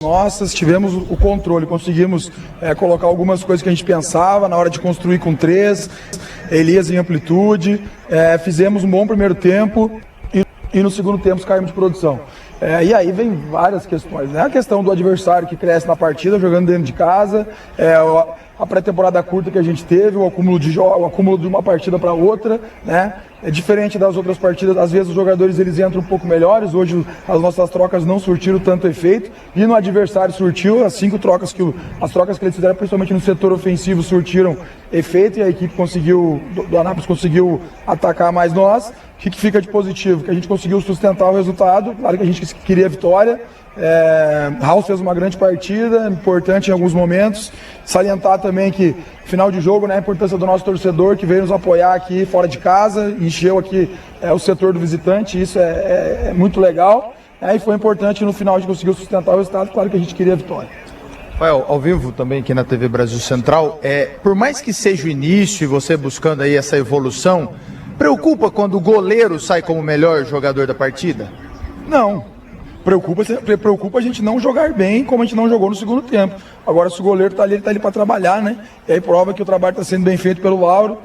nossas, tivemos o controle, conseguimos colocar algumas coisas que a gente pensava na hora de construir com 3, Elias em amplitude, fizemos um bom primeiro tempo e no segundo tempo caímos de produção. E aí vem várias questões, né? A questão do adversário que cresce na partida, jogando dentro de casa, a pré-temporada curta que a gente teve, o acúmulo de uma partida para outra, né? É diferente das outras partidas, às vezes os jogadores eles entram um pouco melhores, hoje as nossas trocas não surtiram tanto efeito, e no adversário surtiu, as trocas que eles fizeram, principalmente no setor ofensivo, surtiram efeito, e a equipe do Anápolis conseguiu atacar mais nós. O que fica de positivo? Que a gente conseguiu sustentar o resultado, claro que a gente queria a vitória. Raul fez uma grande partida, importante em alguns momentos. Salientar também que final de jogo, né, a importância do nosso torcedor que veio nos apoiar aqui fora de casa, encheu aqui o setor do visitante, isso é muito legal, e foi importante no final de conseguir sustentar o resultado, claro que a gente queria a vitória. Rafael, ao vivo também aqui na TV Brasil Central, por mais que seja o início e você buscando aí essa evolução, preocupa quando o goleiro sai como o melhor jogador da partida? Não. Preocupa a gente não jogar bem como a gente não jogou no segundo tempo. Agora, se o goleiro tá ali, ele tá ali para trabalhar, né? E aí prova que o trabalho está sendo bem feito pelo Lauro.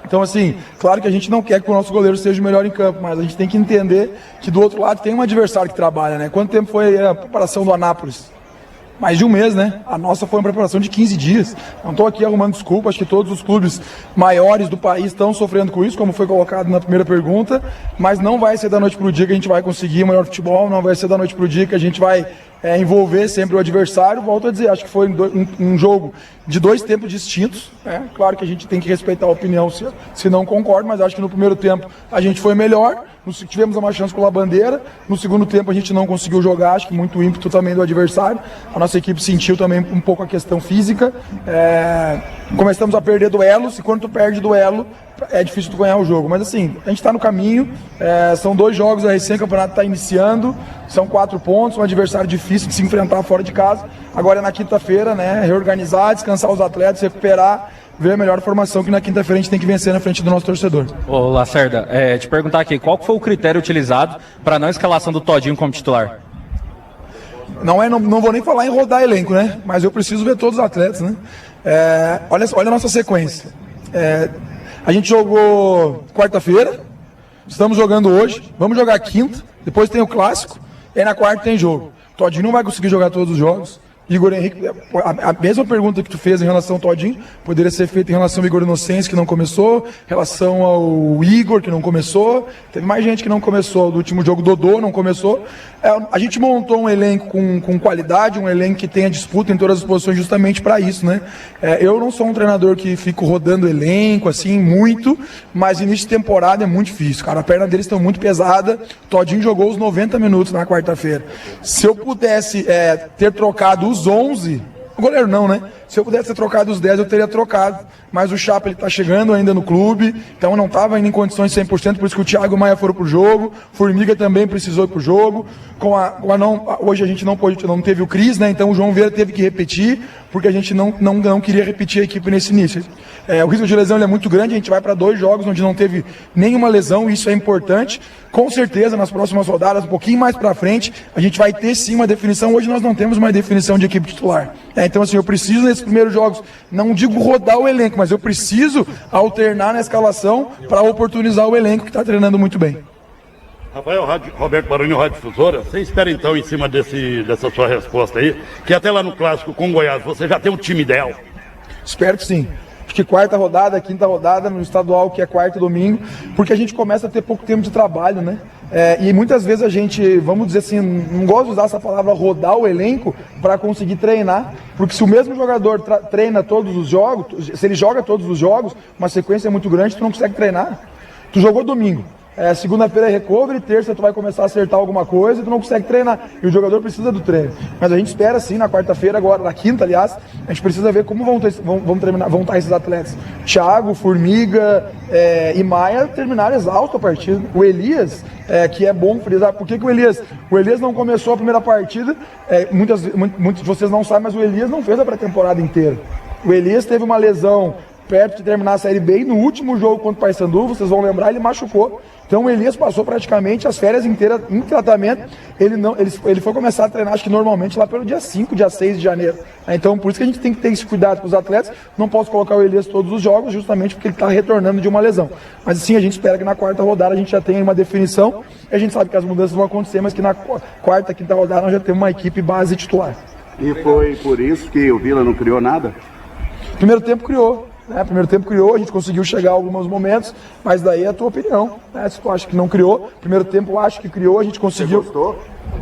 Então, assim, claro que a gente não quer que o nosso goleiro seja o melhor em campo, mas a gente tem que entender que do outro lado tem um adversário que trabalha, né? Quanto tempo foi a preparação do Anápolis? Mais de um mês, né? A nossa foi uma preparação de 15 dias. Não estou aqui arrumando desculpa, acho que todos os clubes maiores do país estão sofrendo com isso, como foi colocado na primeira pergunta, mas não vai ser da noite para o dia que a gente vai conseguir o melhor futebol, não vai ser da noite para o dia que a gente vai envolver sempre o adversário. Volto a dizer, acho que foi um jogo de 2 tempos distintos, né? Claro que a gente tem que respeitar a opinião se não concorda, mas acho que no primeiro tempo a gente foi melhor, tivemos uma chance com a bandeira, no segundo tempo a gente não conseguiu jogar, acho que muito ímpeto também do adversário, a nossa equipe sentiu também um pouco a questão física, começamos a perder duelos, e quando tu perde duelo, é difícil tu ganhar o jogo, mas assim, a gente está no caminho, são 2 jogos, a recém-campeonato está iniciando, são 4 pontos, um adversário difícil de se enfrentar fora de casa, agora é na quinta-feira, né, reorganizar, descansar os atletas, recuperar, ver a melhor formação que na quinta-feira a gente tem que vencer na frente do nosso torcedor. Ô Lacerda, te perguntar aqui, qual foi o critério utilizado para a não escalação do Todinho como titular? Não vou nem falar em rodar elenco, né? Mas eu preciso ver todos os atletas, né? Olha a nossa sequência. A gente jogou quarta-feira, estamos jogando hoje, vamos jogar quinta, depois tem o clássico, e aí na quarta tem jogo. Todinho não vai conseguir jogar todos os jogos. Igor Henrique, a mesma pergunta que tu fez em relação ao Todinho, poderia ser feita em relação ao Igor Inocêncio, que não começou, em relação ao Igor, que não começou, teve mais gente que não começou, do último jogo Dodô não começou. A gente montou um elenco com qualidade, um elenco que tenha disputa em todas as posições justamente para isso, né? Eu não sou um treinador que fico rodando elenco, assim, muito, mas início de temporada é muito difícil, cara, a perna deles está muito pesada, Todinho jogou os 90 minutos na quarta-feira. Se eu pudesse ter trocado os 11, o goleiro não, né? Se eu pudesse ter trocado os 10, eu teria trocado. Mas o Chapa, ele tá chegando ainda no clube, então não estava ainda em condições 100%, por isso que o Thiago e o Maia foram pro jogo, Formiga também precisou ir pro jogo. Hoje a gente não teve o Cris, né? Então o João Vieira teve que repetir, porque a gente não queria repetir a equipe nesse início. O risco de lesão ele é muito grande, a gente vai para 2 jogos onde não teve nenhuma lesão, isso é importante. Com certeza, nas próximas rodadas, um pouquinho mais para frente, a gente vai ter sim uma definição. Hoje nós não temos uma definição de equipe titular. Então, assim, eu preciso nesses primeiros jogos, não digo rodar o elenco, mas eu preciso alternar na escalação para oportunizar o elenco que está treinando muito bem. Rafael, Roberto Baroni, Rádio Difusora, você espera então, em cima dessa sua resposta aí, que até lá no Clássico com o Goiás, você já tem um time ideal? Espero que sim. Acho que quarta rodada, quinta rodada no estadual, que é quarta e domingo, porque a gente começa a ter pouco tempo de trabalho, né? E muitas vezes a gente, vamos dizer assim, não gosta de usar essa palavra rodar o elenco para conseguir treinar, porque se o mesmo jogador treina todos os jogos, se ele joga todos os jogos, uma sequência muito grande, tu não consegue treinar. Tu jogou domingo. Segunda-feira é recovery, terça tu vai começar a acertar alguma coisa e tu não consegue treinar. E o jogador precisa do treino. Mas a gente espera sim, na quarta-feira, agora, na quinta, aliás, a gente precisa ver como vão estar esses atletas. Thiago, Formiga e Maia terminaram exausto a partida. O Elias, que é bom frisar. Por que o Elias não começou a primeira partida? Muitos de vocês não sabem, mas o Elias não fez a pré-temporada inteira. O Elias teve uma lesão perto de terminar a Série B, e no último jogo contra o Paysandu, vocês vão lembrar, ele machucou. Então o Elias passou praticamente as férias inteiras em tratamento. Ele foi começar a treinar, acho que normalmente lá pelo dia 5, dia 6 de janeiro. Então por isso que a gente tem que ter esse cuidado com os atletas. Não posso colocar o Elias todos os jogos, justamente porque ele está retornando de uma lesão. Mas sim, a gente espera que na quarta rodada a gente já tenha uma definição. E a gente sabe que as mudanças vão acontecer, mas que na quarta, quinta rodada nós já temos uma equipe base titular. E foi por isso que o Vila não criou nada? Primeiro tempo criou. Primeiro tempo criou, a gente conseguiu chegar a alguns momentos, mas daí é a tua opinião. Se tu acha que não criou, primeiro tempo eu acho que criou, a gente conseguiu. Você gostou?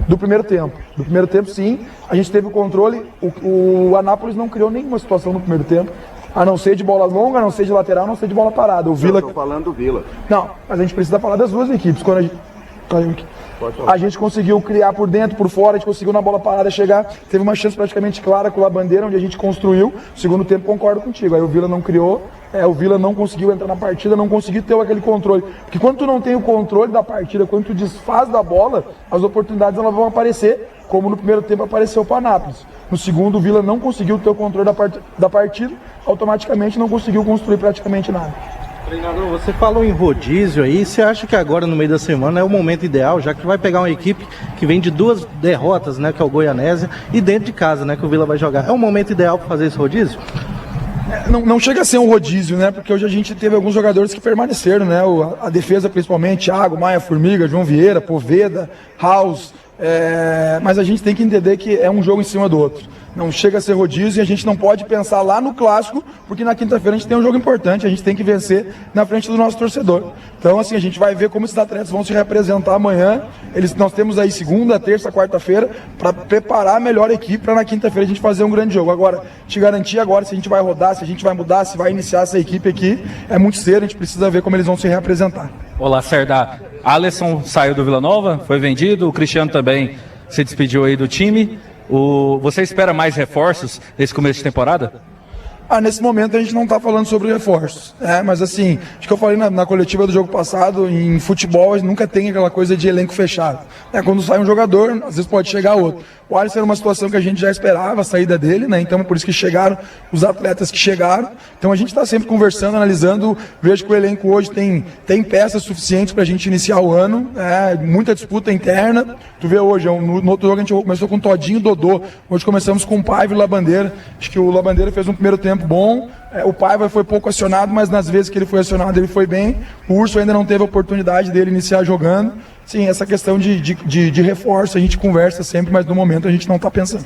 Do primeiro tempo. Do primeiro tempo, sim, a gente teve o controle. O Anápolis não criou nenhuma situação no primeiro tempo, a não ser de bola longa, a não ser de lateral, a não ser de bola parada. O Vila... Eu tô falando do Vila. Não, mas a gente precisa falar das duas equipes. Quando a gente conseguiu criar por dentro, por fora, a gente conseguiu na bola parada chegar, teve uma chance praticamente clara com o Labandeira, onde a gente construiu. Segundo tempo, concordo contigo, aí o Vila não criou, o Vila não conseguiu entrar na partida, não conseguiu ter aquele controle. Porque quando tu não tem o controle da partida, quando tu desfaz da bola, as oportunidades elas vão aparecer, como no primeiro tempo apareceu para o Anápolis. No segundo, o Vila não conseguiu ter o controle da partida, automaticamente não conseguiu construir praticamente nada. Treinador, você falou em rodízio aí, você acha que agora no meio da semana é o momento ideal, já que vai pegar uma equipe que vem de 2 derrotas, né, que é o Goianésia, e dentro de casa, né, que o Vila vai jogar. É o momento ideal para fazer esse rodízio? Não chega a ser um rodízio, né, porque hoje a gente teve alguns jogadores que permaneceram, né, a defesa principalmente, Thiago, Maia, Formiga, João Vieira, Poveda, House, mas a gente tem que entender que é um jogo em cima do outro. Não chega a ser rodízio e a gente não pode pensar lá no clássico, porque na quinta-feira a gente tem um jogo importante, a gente tem que vencer na frente do nosso torcedor. Então, assim, a gente vai ver como esses atletas vão se representar amanhã. Nós temos aí segunda, terça, quarta-feira para preparar a melhor equipe para na quinta-feira a gente fazer um grande jogo. Agora, te garantir agora se a gente vai rodar, se a gente vai mudar, se vai iniciar essa equipe aqui, é muito cedo, a gente precisa ver como eles vão se representar. Olá, Serdar. Alisson saiu do Vila Nova, foi vendido, o Cristiano também se despediu aí do time. Você espera mais reforços nesse começo de temporada? Nesse momento a gente não está falando sobre reforços, mas assim, acho que eu falei na coletiva do jogo passado, em futebol nunca tem aquela coisa de elenco fechado. Quando sai um jogador, às vezes pode chegar outro. O Alisson era uma situação que a gente já esperava a saída dele, né? Então por isso que chegaram os atletas que chegaram. Então a gente está sempre conversando, analisando. Vejo que o elenco hoje tem peças suficientes para a gente iniciar o ano, muita disputa interna. Tu vê hoje, no outro jogo a gente começou com Todinho e Dodô, hoje começamos com o Paiva e o Labandeira. Acho que o Labandeira fez um primeiro tempo bom, o Paiva foi pouco acionado, mas nas vezes que ele foi acionado ele foi bem. O Urso ainda não teve a oportunidade dele iniciar jogando. Sim, essa questão de reforço a gente conversa sempre, mas no momento a gente não está pensando.